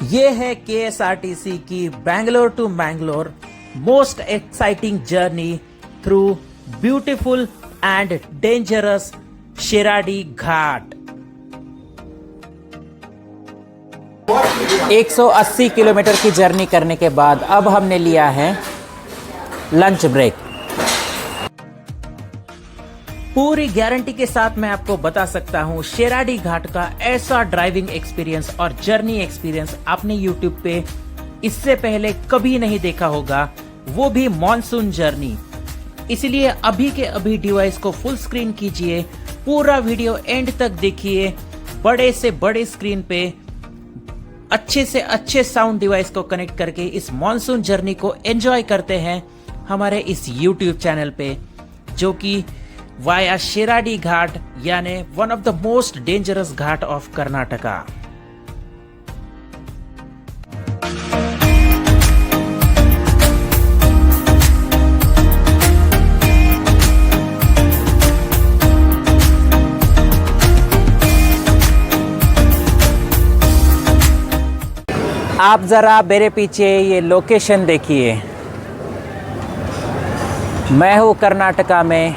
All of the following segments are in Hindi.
ये है KSRTC की Bangalore to Mangalore most exciting journey through beautiful and dangerous Shiradi Ghat. 180 kilometre की जर्नी करने के बाद अब हमने लिया है लंच ब्रेक। पूरी गारंटी के साथ मैं आपको बता सकता हूं, शिराडी घाट का ऐसा ड्राइविंग एक्सपीरियंस और जर्नी एक्सपीरियंस आपने YouTube पे इससे पहले कभी नहीं देखा होगा, वो भी मॉनसून जर्नी। इसलिए अभी के अभी डिवाइस को फुल स्क्रीन कीजिए, पूरा वीडियो एंड तक देखिए। बड़े से बड़े स्क्रीन पे अच्छे से अच्छे साउंड डिवाइस को कनेक्ट करके इस मॉनसून जर्नी को एंजॉय करते हैं हमारे इस YouTube चैनल पे, जो कि वाया शिराडी घाट यानी one of the most dangerous Ghat of Karnataka. आप जरा मेरे पीछे ये लोकेशन देखिए। मैं हूँ कर्नाटका में।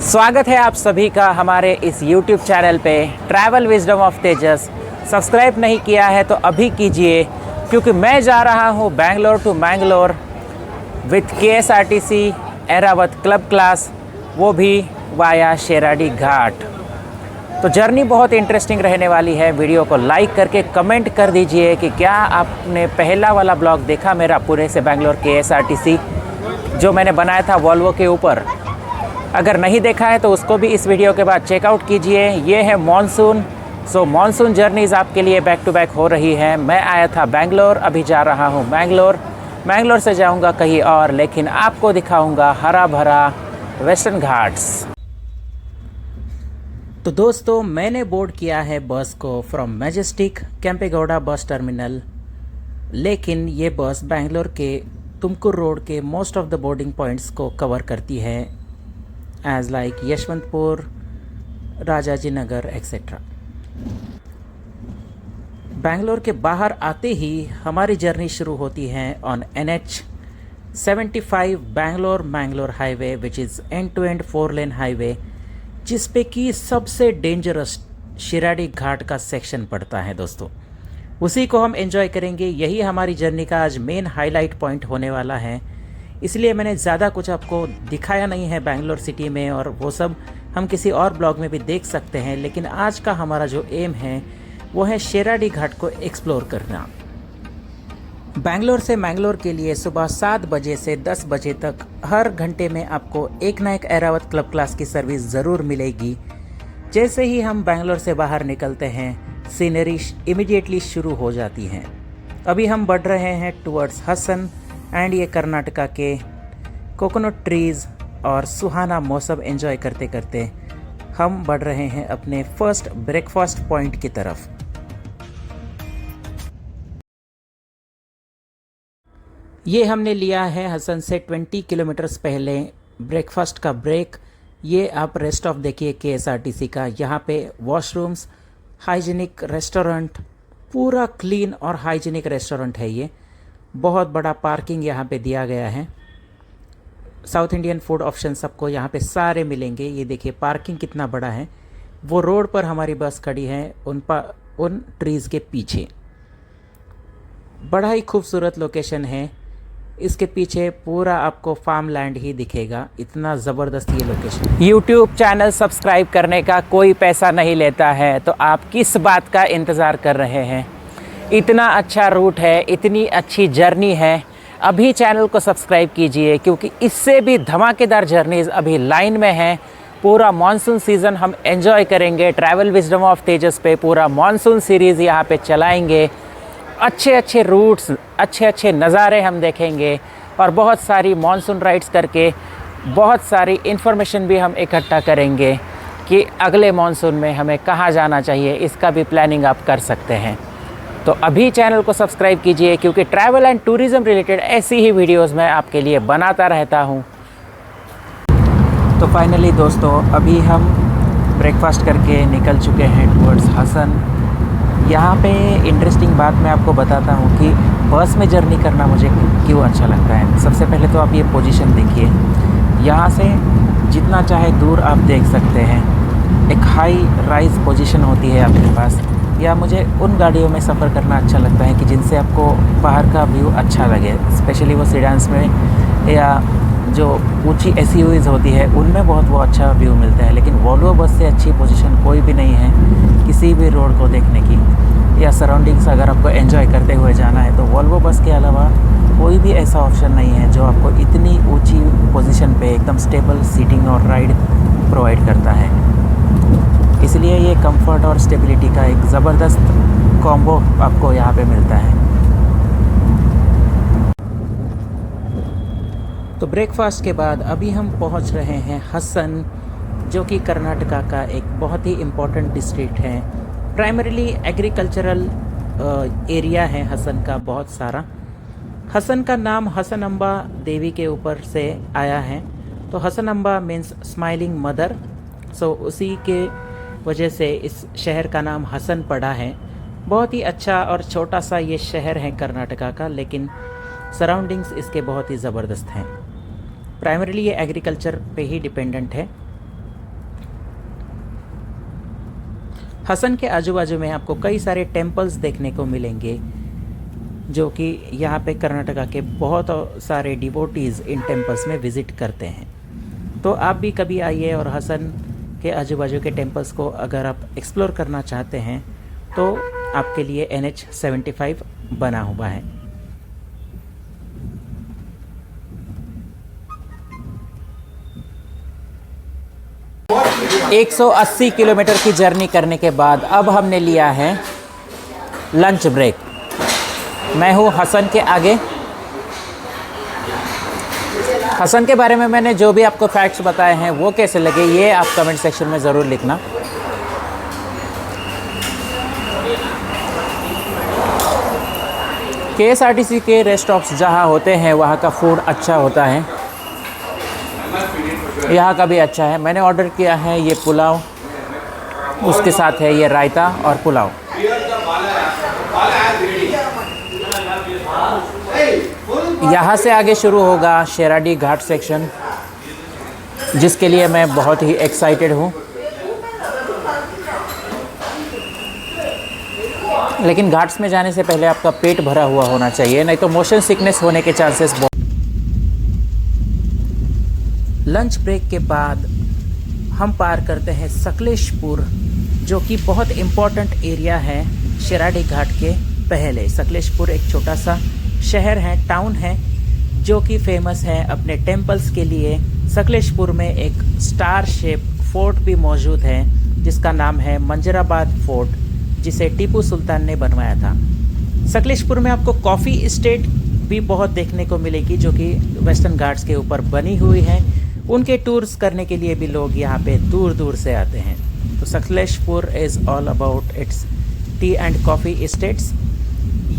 स्वागत है आप सभी का हमारे इस YouTube चैनल पे travel wisdom of Tejas. Subscribe नहीं किया है तो अभी कीजिए, क्योंकि मैं जा रहा हूँ Bangalore to Mangalore with KSRTC Airavat club class, वो भी वाया शिराडी घाट। तो जर्नी बहुत इंटरेस्टिंग रहने वाली है। वीडियो को लाइक करके कमेंट कर दीजिए कि क्या आपने पहला वाला ब्लॉग देखा मेरा पुणे से बैंगलोर KSRTC जो मैंने बनाया था वॉल्वो के ऊपर। अगर नहीं देखा है तो उसको भी इस वीडियो के बाद चेकआउट कीजिए। ये है मॉनसून। सो मॉनसून जर्नीज़ आपके लिए बैक टू बैक हो रही है। मैं आया था बैंगलोर, अभी जा रहा हूँ मैंगलोर से जाऊँगा कहीं और, लेकिन आपको दिखाऊँगा हरा भरा वेस्टर्न घाट्स। तो दोस्तों, मैंने बोर्ड किया है बस को from majestic Kempegowda bus terminal, लेकिन ये बस बैंगलोर के तुमकुर रोड के most of the boarding points को कवर करती है, as like Yeshwantpur, Rajaji Nagar etcetera. Bangalore के बाहर आते ही हमारी जर्नी शुरू होती है on NH 75 Bangalore Mangalore highway, which is end to end 4 lane highway, जिस पे कि सबसे डेंजरस शिराडी घाट का सेक्शन पड़ता है दोस्तों। उसी को हम एंजॉय करेंगे। यही हमारी जर्नी का आज मेन हाईलाइट पॉइंट होने वाला है। इसलिए मैंने ज़्यादा कुछ आपको दिखाया नहीं है बैंगलोर सिटी में, और वो सब हम किसी और ब्लॉग में भी देख सकते हैं। लेकिन आज का हमारा जो एम है वो है शिराडी घाट को एक्सप्लोर करना। बैंगलोर से मैंगलोर के लिए सुबह 7 बजे से 10 बजे तक हर घंटे में आपको एक ना एक ऐरावत क्लब क्लास की सर्विस ज़रूर मिलेगी। जैसे ही हम बैंगलोर से बाहर निकलते हैं, सीनरी इमिडिएटली शुरू हो जाती हैं। अभी हम बढ़ रहे हैं टुवर्ड्स हसन एंड ये कर्नाटका के कोकोनट ट्रीज़ और सुहाना मौसम एंजॉय करते करते हम बढ़ रहे हैं अपने फर्स्ट ब्रेकफास्ट पॉइंट की तरफ। ये हमने लिया है हसन से 20 किलोमीटर्स पहले ब्रेकफास्ट का ब्रेक। ये आप रेस्ट ऑफ देखिए KSRTC का। यहाँ पे वॉशरूम्स, हाइजीनिक रेस्टोरेंट, पूरा क्लीन और हाइजीनिक रेस्टोरेंट है ये। बहुत बड़ा पार्किंग यहाँ पे दिया गया है। साउथ इंडियन फूड ऑप्शन सबको यहाँ पे सारे मिलेंगे। ये देखिए पार्किंग कितना बड़ा है। वो रोड पर हमारी बस खड़ी है उन ट्रीज़ के पीछे। बड़ा ही खूबसूरत लोकेशन है। इसके पीछे पूरा आपको फार्म लैंड ही दिखेगा। इतना ज़बरदस्त ये लोकेशन। YouTube चैनल सब्सक्राइब करने का कोई पैसा नहीं लेता है, तो आप किस बात का इंतज़ार कर रहे हैं? इतना अच्छा रूट है, इतनी अच्छी जर्नी है, अभी चैनल को सब्सक्राइब कीजिए, क्योंकि इससे भी धमाकेदार जर्नीज़ अभी लाइन में हैं। पूरा मॉनसून सीज़न हम एंजॉय करेंगे। ट्रैवल विजडम ऑफ तेजस पे पूरा मॉनसून सीरीज़ यहाँ पे चलाएंगे। अच्छे अच्छे रूट्स, अच्छे अच्छे नज़ारे हम देखेंगे, और बहुत सारी मॉनसून राइड्स करके बहुत सारी इन्फॉर्मेशन भी हम इकट्ठा करेंगे कि अगले मॉनसून में हमें कहाँ जाना चाहिए। इसका भी प्लानिंग आप कर सकते हैं। तो अभी चैनल को सब्सक्राइब कीजिए, क्योंकि ट्रैवल एंड टूरिज़्म रिलेटेड ऐसी ही वीडियोस मैं आपके लिए बनाता रहता हूँ। तो फाइनली दोस्तों, अभी हम ब्रेकफास्ट करके निकल चुके हैं टुवर्ड्स हसन। यहाँ पे इंटरेस्टिंग बात मैं आपको बताता हूँ कि बस में जर्नी करना मुझे क्यों अच्छा लगता है। सबसे पहले तो आप ये पोजीशन देखिए, यहाँ से जितना चाहे दूर आप देख सकते हैं। एक हाई राइज पोजीशन होती है आपके पास। या मुझे उन गाड़ियों में सफ़र करना अच्छा लगता है कि जिनसे आपको बाहर का व्यू अच्छा लगे, स्पेशली वो सीडान्स में या जो ऊंची एसयूवीज़ होती है उनमें बहुत वो अच्छा व्यू मिलता है। लेकिन वॉल्वो बस से अच्छी पोजीशन कोई भी नहीं है किसी भी रोड को देखने की या सराउंडिंग्स अगर आपको एंजॉय करते हुए जाना है तो वॉल्वो बस के अलावा कोई भी ऐसा ऑप्शन नहीं है जो आपको इतनी ऊंची पोजीशन पे एकदम स्टेबल सीटिंग और राइड प्रोवाइड करता है। इसलिए ये कंफर्ट और स्टेबिलिटी का एक ज़बरदस्त कॉम्बो आपको यहाँ पे मिलता है। तो ब्रेकफास्ट के बाद अभी हम पहुँच रहे हैं हसन, जो कि कर्नाटका का एक बहुत ही इम्पोर्टेंट डिस्ट्रिक्ट है। प्राइमरीली एग्रीकल्चरल एरिया है हसन का बहुत सारा। हसन का नाम हसनअम्बा देवी के ऊपर से आया है। तो हसनअम्बा मीन्स स्माइलिंग मदर, सो उसी के वजह से इस शहर का नाम हसन पड़ा है। बहुत ही अच्छा और छोटा सा ये शहर है कर्नाटका का, लेकिन सराउंडिंग्स इसके बहुत ही ज़बरदस्त हैं। प्राइमरीली ये एग्रीकल्चर पे ही डिपेंडेंट है। हसन के आजू बाजू में आपको कई सारे टेम्पल्स देखने को मिलेंगे, जो कि यहाँ पे कर्नाटका के बहुत सारे डिवोटीज़ इन टेम्पल्स में विज़िट करते हैं। तो आप भी कभी आइए और हसन के आजू बाजू के टेम्पल्स को अगर आप एक्सप्लोर करना चाहते हैं तो आपके लिए NH75 बना हुआ है। – 180 किलोमीटर की जर्नी करने के बाद अब हमने लिया है लंच ब्रेक। मैं हूँ हसन के आगे। हसन के बारे में मैंने जो भी आपको फैक्ट्स बताए हैं वो कैसे लगे ये आप कमेंट सेक्शन में ज़रूर लिखना। KSRTC के रेस्ट स्टॉप्स जहाँ होते हैं वहाँ का फूड अच्छा होता है, यहाँ का भी अच्छा है। मैंने ऑर्डर किया है ये पुलाव, उसके साथ है ये रायता और पुलाव। यहाँ से आगे शुरू होगा शेराडी घाट सेक्शन, जिसके लिए मैं बहुत ही एक्साइटेड हूँ। लेकिन घाट्स में जाने से पहले आपका पेट भरा हुआ होना चाहिए, नहीं तो मोशन सिकनेस होने के चांसेस बहुत। लंच ब्रेक के बाद हम पार करते हैं सकलेशपुर, जो कि बहुत इम्पोर्टेंट एरिया है शेराडी घाट के पहले। सकलेशपुर एक छोटा सा शहर है, टाउन है, जो कि फेमस है अपने टेम्पल्स के लिए। सकलेशपुर में एक स्टार शेप फोर्ट भी मौजूद है जिसका नाम है मंजराबाद फोर्ट, जिसे टीपू सुल्तान ने बनवाया था। सकलेशपुर में आपको कॉफ़ी इस्टेट भी बहुत देखने को मिलेगी, जो कि वेस्टर्न घाट्स के ऊपर बनी हुई है। उनके टूर्स करने के लिए भी लोग यहाँ पे दूर दूर से आते हैं। तो Sakleshpur is all about it's T and coffee estates.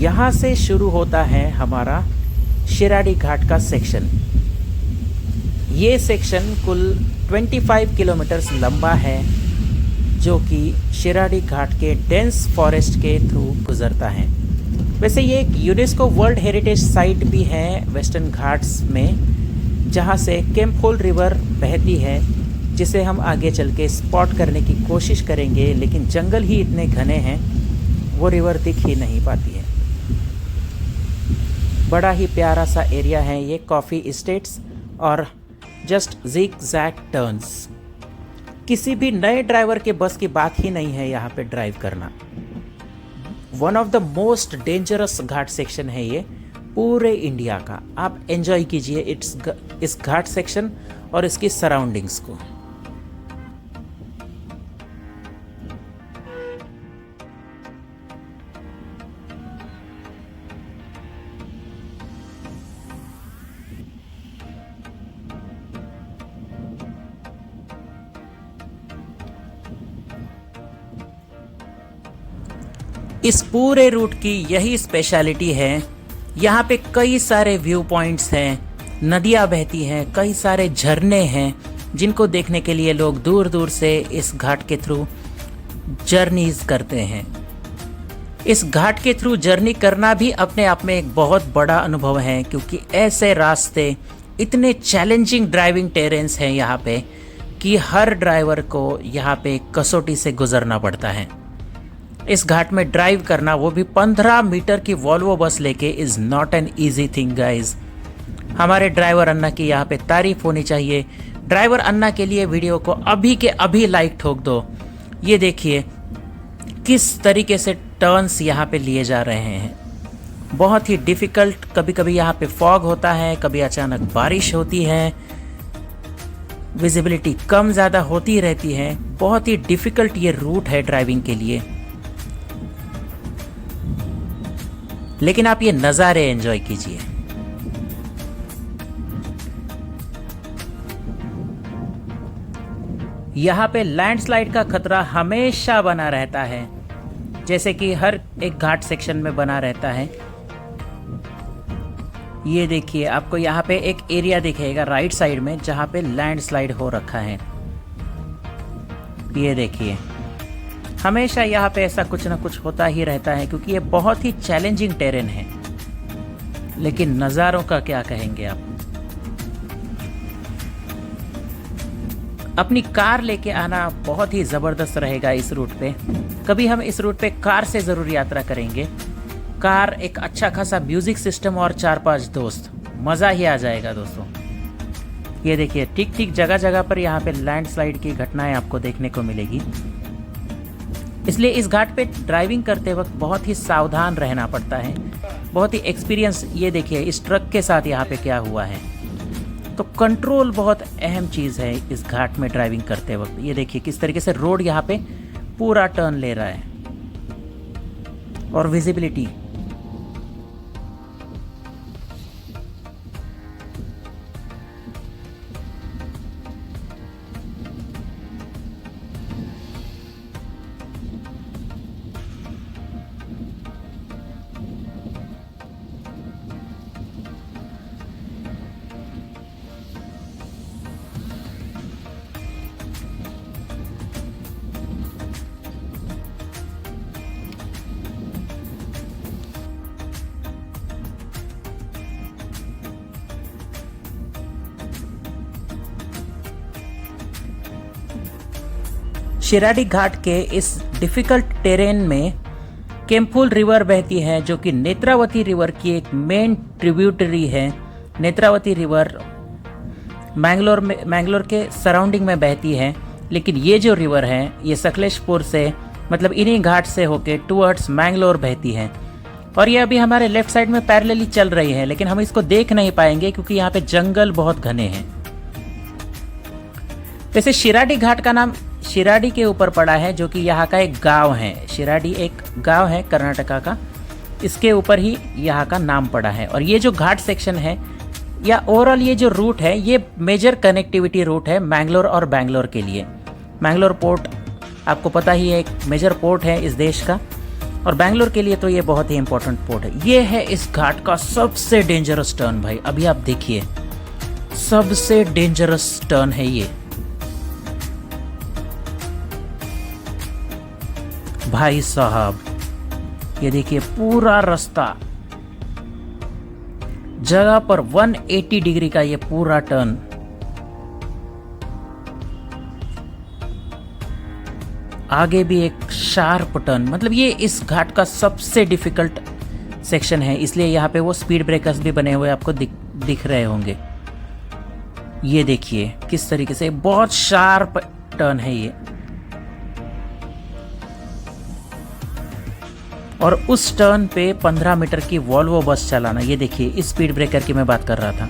यहाँ से शुरू होता है हमारा शेराडी घाट का सेक्शन। ये सेक्शन कुल 25 किलोमीटर्स लंबा है, जो कि शेराडी घाट के डेंस फॉरेस्ट के थ्रू गुजरता है। वैसे ये एक यूनेस्को वर्ल्ड हेरिटेज साइट भी है वेस्टर्न घाट्स में, जहाँ से केम्फोल रिवर बहती है, जिसे हम आगे चल के स्पॉट करने की कोशिश करेंगे। लेकिन जंगल ही इतने घने हैं, वो रिवर दिख ही नहीं पाती है। बड़ा ही प्यारा सा एरिया है ये कॉफ़ी इस्टेट्स, और जस्ट जिग जैग टर्न्स। किसी भी नए ड्राइवर के बस की बात ही नहीं है यहाँ पे ड्राइव करना। One of the most dangerous Ghat section है ये पूरे इंडिया का। आप एंजॉय कीजिए इस घाट सेक्शन और इसकी सराउंडिंग्स को। इस पूरे रूट की यही स्पेशलिटी है। यहाँ पे कई सारे व्यू पॉइंट्स हैं, नदियाँ बहती हैं, कई सारे झरने हैं, जिनको देखने के लिए लोग दूर दूर से इस घाट के थ्रू जर्नीज करते हैं। इस घाट के थ्रू जर्नी करना भी अपने आप में एक बहुत बड़ा अनुभव है, क्योंकि ऐसे रास्ते, इतने चैलेंजिंग ड्राइविंग टेरेन्स हैं यहाँ पे कि हर ड्राइवर को यहाँ पे कसौटी से गुजरना पड़ता है। इस घाट में ड्राइव करना, वो भी 15 मीटर की वॉल्वो बस लेके, is not an easy thing guys. हमारे ड्राइवर अन्ना की यहाँ पे तारीफ होनी चाहिए। ड्राइवर अन्ना के लिए वीडियो को अभी के अभी लाइक ठोक दो। ये देखिए किस तरीके से टर्न्स यहाँ पे लिए जा रहे हैं, बहुत ही डिफ़िकल्ट। कभी कभी यहाँ पे फॉग होता है, कभी अचानक बारिश होती है, विजिबिलिटी कम ज़्यादा होती रहती है। बहुत ही डिफ़िकल्ट ये रूट है ड्राइविंग के लिए, लेकिन आप ये नज़ारे एंजॉय कीजिए। यहाँ पे लैंडस्लाइड का खतरा हमेशा बना रहता है, जैसे कि हर एक घाट सेक्शन में बना रहता है। ये देखिए, आपको यहाँ पे एक एरिया दिखेगा राइट साइड में जहाँ पे लैंडस्लाइड हो रखा है। ये देखिए, हमेशा यहाँ पे ऐसा कुछ ना कुछ होता ही रहता है, क्योंकि ये बहुत ही चैलेंजिंग टेरेन है। लेकिन नज़ारों का क्या कहेंगे आप। अपनी कार लेके आना बहुत ही ज़बरदस्त रहेगा इस रूट पे। कभी हम इस रूट पे कार से ज़रूर यात्रा करेंगे। कार, एक अच्छा खासा म्यूज़िक सिस्टम और 4-5 दोस्त, मज़ा ही आ जाएगा दोस्तों। ये देखिए, ठीक ठीक जगह जगह पर यहाँ पे लैंडस्लाइड की घटनाएं आपको देखने को मिलेगी। इसलिए इस घाट पे ड्राइविंग करते वक्त बहुत ही सावधान रहना पड़ता है, बहुत ही एक्सपीरियंस। ये देखिए इस ट्रक के साथ यहाँ पे क्या हुआ है। तो कंट्रोल बहुत अहम चीज़ है इस घाट में ड्राइविंग करते वक्त। ये देखिए किस तरीके से रोड यहाँ पे पूरा टर्न ले रहा है, और विजिबिलिटी। शिराडी घाट के इस डिफ़िकल्ट टेरेन में केम्फुल रिवर बहती है, जो कि नेत्रावती रिवर की एक मेन ट्रिब्यूटरी है। नेत्रावती रिवर मैंगलोर के सराउंडिंग में बहती है, लेकिन ये जो रिवर है ये सकलेशपुर से, मतलब इन्हीं घाट से होके टुवर्ड्स मैंगलोर बहती है। और ये अभी हमारे लेफ्ट साइड में पैरेलली चल रही है, लेकिन हम इसको देख नहीं पाएंगे क्योंकि यहाँ पे जंगल बहुत घने हैं। वैसे शिराडी घाट का नाम शिराडी के ऊपर पड़ा है, जो कि यहाँ का एक गांव है। शिराडी एक गांव है कर्नाटका का, इसके ऊपर ही यहाँ का नाम पड़ा है। और ये जो घाट सेक्शन है, या ओवरऑल ये जो रूट है, ये मेजर कनेक्टिविटी रूट है मैंगलोर और बैंगलोर के लिए। मैंगलोर पोर्ट आपको पता ही है, एक मेजर पोर्ट है इस देश का, और बैंगलोर के लिए तो ये बहुत ही इंपॉर्टेंट पोर्ट है। ये है इस घाट का सबसे डेंजरस टर्न भाई। अभी आप देखिए, सबसे डेंजरस टर्न है ये भाई साहब। ये देखिए पूरा रास्ता, जगह पर 180 डिग्री का ये पूरा टर्न। आगे भी एक शार्प टर्न। मतलब ये इस घाट का सबसे डिफिकल्ट सेक्शन है, इसलिए यहाँ पे वो स्पीड ब्रेकर्स भी बने हुए आपको दिख रहे होंगे। ये देखिए किस तरीके से बहुत शार्प टर्न है ये। और उस टर्न पे 15 मीटर की वॉल्वो बस चलाना। ये देखिए, इस स्पीड ब्रेकर की मैं बात कर रहा था।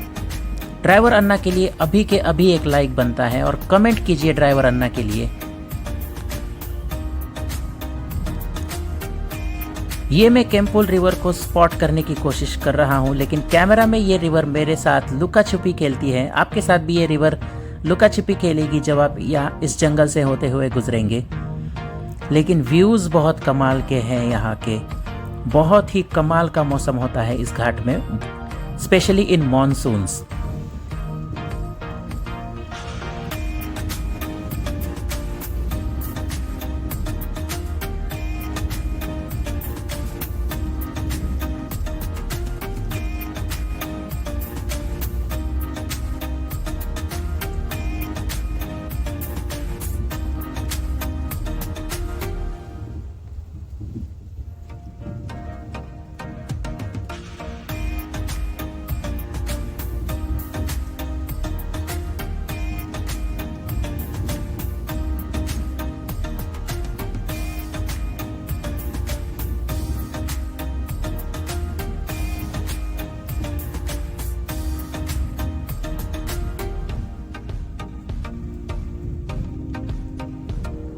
ड्राइवर अन्ना के लिए अभी के अभी एक लाइक बनता है, और कमेंट कीजिए ड्राइवर अन्ना के लिए। ये मैं केम्पुल रिवर को स्पॉट करने की कोशिश कर रहा हूँ, लेकिन कैमरा में ये रिवर मेरे साथ लुका छुपी खेलती है। आपके साथ भी ये रिवर लुका छुपी खेलेगी जब आप यहाँ इस जंगल से होते हुए गुजरेंगे। लेकिन व्यूज़ बहुत कमाल के हैं यहाँ के। बहुत ही कमाल का मौसम होता है इस घाट में, स्पेशली इन मॉनसून्स।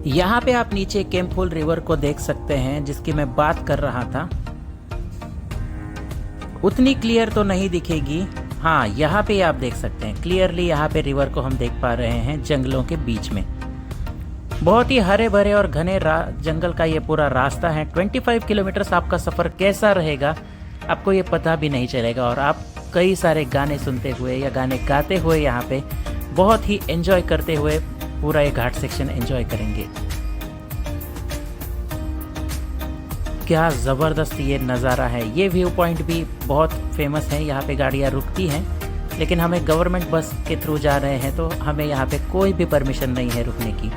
यहाँ पे आप नीचे केम्फुल रिवर को देख सकते हैं जिसकी मैं बात कर रहा था। उतनी क्लियर तो नहीं दिखेगी, हाँ यहाँ पे आप देख सकते हैं क्लियरली, यहाँ पे रिवर को हम देख पा रहे हैं जंगलों के बीच में। बहुत ही हरे भरे और घने जंगल का ये पूरा रास्ता है। 25 किलोमीटर आपका सफ़र कैसा रहेगा आपको ये पता भी नहीं चलेगा, और आप कई सारे गाने सुनते हुए या गाने गाते हुए यहाँ पे बहुत ही एंजॉय करते हुए पूरा ये घाट सेक्शन एंजॉय करेंगे। क्या ज़बरदस्त ये नज़ारा है। ये व्यू पॉइंट भी बहुत फेमस है, यहाँ पे गाड़ियाँ रुकती हैं, लेकिन हमें गवर्नमेंट बस के थ्रू जा रहे हैं तो हमें यहाँ पे कोई भी परमिशन नहीं है रुकने की।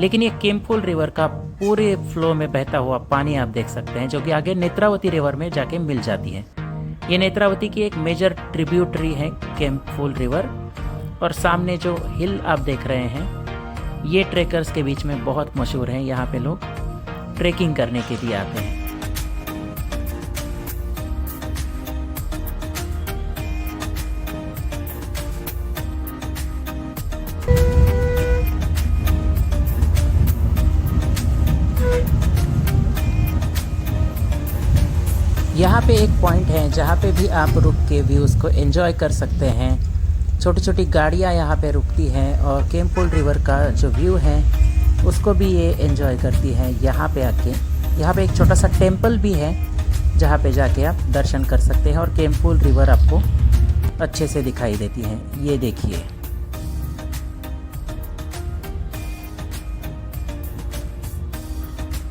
लेकिन ये केम्फुल रिवर का पूरे फ्लो में बहता हुआ पानी आप देख सकते हैं, जो कि आगे नेत्रावती रिवर में जाके मिल जाती है। ये नेत्रावती की एक मेजर ट्रिब्यूटरी है केम्फुल रिवर। और सामने जो हिल आप देख रहे हैं ये ट्रेकर्स के बीच में बहुत मशहूर है, यहाँ पे लोग ट्रेकिंग करने के लिए आते हैं। यहाँ पे एक पॉइंट है जहाँ पे भी आप रुक के व्यूज़ को एंजॉय कर सकते हैं। छोटी छोटी गाड़ियाँ यहाँ पे रुकती हैं और केम्फुल रिवर का जो व्यू है उसको भी ये एंजॉय करती हैं यहाँ पे आके। यहाँ पे एक छोटा सा टेम्पल भी है जहाँ पे जाके आप दर्शन कर सकते हैं और केम्फुल रिवर आपको अच्छे से दिखाई देती है। ये देखिए,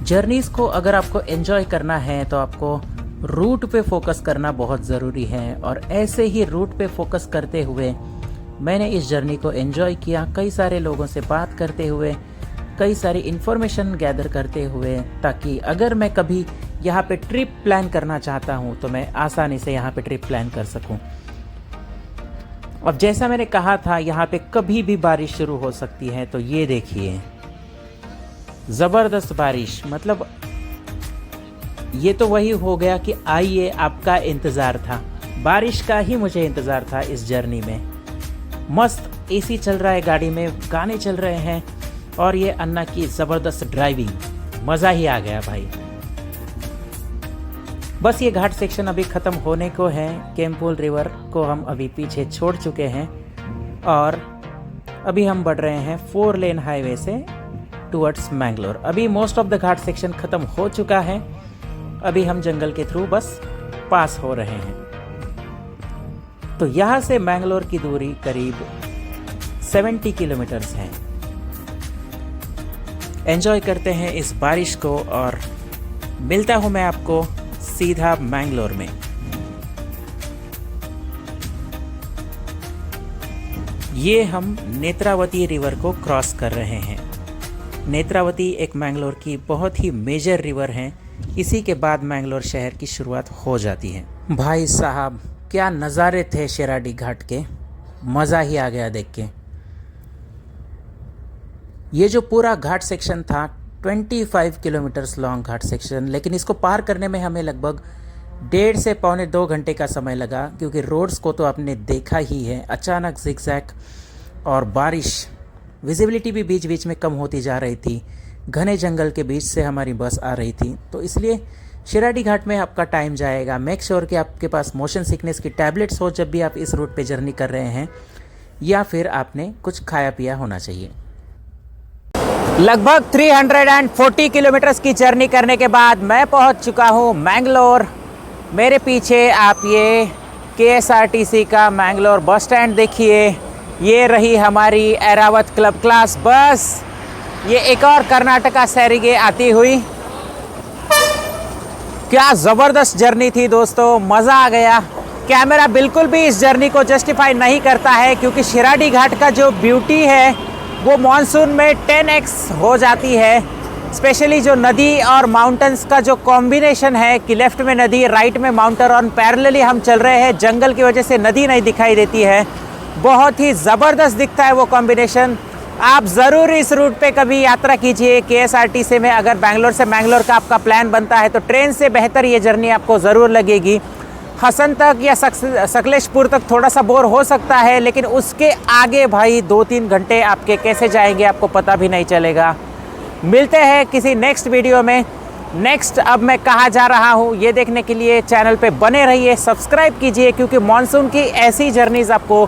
जर्नीज़ को अगर आपको एंजॉय करना है तो आपको रूट पे फोकस करना बहुत ज़रूरी है, और ऐसे ही रूट पे फोकस करते हुए मैंने इस जर्नी को एंजॉय किया, कई सारे लोगों से बात करते हुए, कई सारी इन्फॉर्मेशन गैदर करते हुए, ताकि अगर मैं कभी यहाँ पे ट्रिप प्लान करना चाहता हूँ तो मैं आसानी से यहाँ पे ट्रिप प्लान कर सकूँ। अब जैसा मैंने कहा था यहाँ पे कभी भी बारिश शुरू हो सकती है, तो ये देखिए ज़बरदस्त बारिश। मतलब ये तो वही हो गया कि आइए आपका इंतज़ार था, बारिश का ही मुझे इंतज़ार था इस जर्नी में। मस्त एसी चल रहा है गाड़ी में, गाने चल रहे हैं और ये अन्ना की ज़बरदस्त ड्राइविंग, मज़ा ही आ गया भाई। बस ये घाट सेक्शन अभी ख़त्म होने को है। केम्फुल रिवर को हम अभी पीछे छोड़ चुके हैं और अभी हम बढ़ रहे हैं 4 लेन हाईवे से टुवर्ड्स मैंगलोर। अभी most of the Ghat section ख़त्म हो चुका है, अभी हम जंगल के थ्रू बस पास हो रहे हैं। तो यहाँ से मैंगलोर की दूरी करीब 70 किलोमीटर्स है। एंजॉय करते हैं इस बारिश को और मिलता हूँ मैं आपको सीधा मैंगलोर में। ये हम नेत्रावती रिवर को क्रॉस कर रहे हैं। नेत्रावती एक मैंगलोर की बहुत ही मेजर रिवर है, इसी के बाद मैंगलोर शहर की शुरुआत हो जाती है। भाई साहब क्या नज़ारे थे शिराडी घाट के, मज़ा ही आ गया देख के। ये जो पूरा घाट सेक्शन था 25 किलोमीटर्स लॉन्ग घाट सेक्शन, लेकिन इसको पार करने में हमें लगभग 1.5 से पौने 2 घंटे का समय लगा, क्योंकि रोड्स को तो आपने देखा ही है, अचानक जिगजैग और बारिश, विजिबिलिटी भी बीच बीच में कम होती जा रही थी, घने जंगल के बीच से हमारी बस आ रही थी। तो इसलिए शिराडी घाट में आपका टाइम जाएगा। मेक श्योर कि आपके पास मोशन सिकनेस की टैबलेट्स हो जब भी आप इस रूट पे जर्नी कर रहे हैं, या फिर आपने कुछ खाया पिया होना चाहिए। लगभग 340 किलोमीटर्स की जर्नी करने के बाद मैं पहुंच चुका हूं मैंगलोर। मेरे पीछे आप ये KSRTC का मैंगलोर बस स्टैंड देखिए। ये रही हमारी एरावत क्लब क्लास बस। ये एक और कर्नाटका सैरिगे आती हुई। क्या ज़बरदस्त जर्नी थी दोस्तों, मज़ा आ गया। कैमरा बिल्कुल भी इस जर्नी को जस्टिफाई नहीं करता है, क्योंकि शिराडी घाट का जो ब्यूटी है वो मॉनसून में 10x हो जाती है। स्पेशली जो नदी और माउंटेन्स का जो कॉम्बिनेशन है कि लेफ़्ट में नदी, राइट में माउंटेन, और पैरेलली हम चल रहे हैं, जंगल की वजह से नदी नहीं दिखाई देती है। बहुत ही ज़बरदस्त दिखता है वो कॉम्बिनेशन। आप ज़रूर इस रूट पे कभी यात्रा कीजिए KSRTC में। अगर बैंगलोर से मैंगलोर का आपका प्लान बनता है तो ट्रेन से बेहतर ये जर्नी आपको ज़रूर लगेगी। हसन तक या सकलेशपुर तक थोड़ा सा बोर हो सकता है, लेकिन उसके आगे भाई 2-3 घंटे आपके कैसे जाएंगे आपको पता भी नहीं चलेगा। मिलते हैं किसी नेक्स्ट वीडियो में। नेक्स्ट अब मैं कहाँ जा रहा हूँ ये देखने के लिए चैनल पे बने रहिए, सब्सक्राइब कीजिए, क्योंकि मॉनसून की ऐसी जर्नीज़ आपको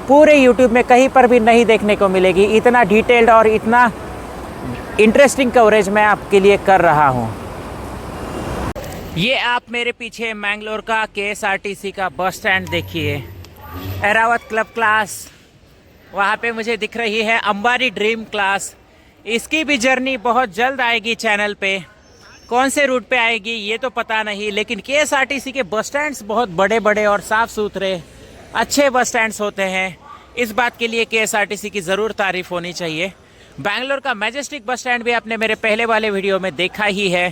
पूरे यूट्यूब में कहीं पर भी नहीं देखने को मिलेगी। इतना डिटेल्ड और इतना इंटरेस्टिंग कवरेज मैं आपके लिए कर रहा हूँ। ये आप मेरे पीछे मैंगलोर का KSRTC का बस स्टैंड देखिए, एरावत क्लब क्लास, वहाँ पे मुझे दिख रही है अंबारी ड्रीम क्लास। इसकी भी जर्नी बहुत जल्द आएगी चैनल पे। कौन से रूट पे आएगी ये तो पता नहीं, लेकिन KSRTC के बस स्टैंड्स बहुत बड़े बड़े और साफ़ सुथरे अच्छे बस स्टैंड्स होते हैं। इस बात के लिए KSRTC की ज़रूर तारीफ़ होनी चाहिए। बैंगलोर का मैजेस्टिक बस स्टैंड भी आपने मेरे पहले वाले वीडियो में देखा ही है।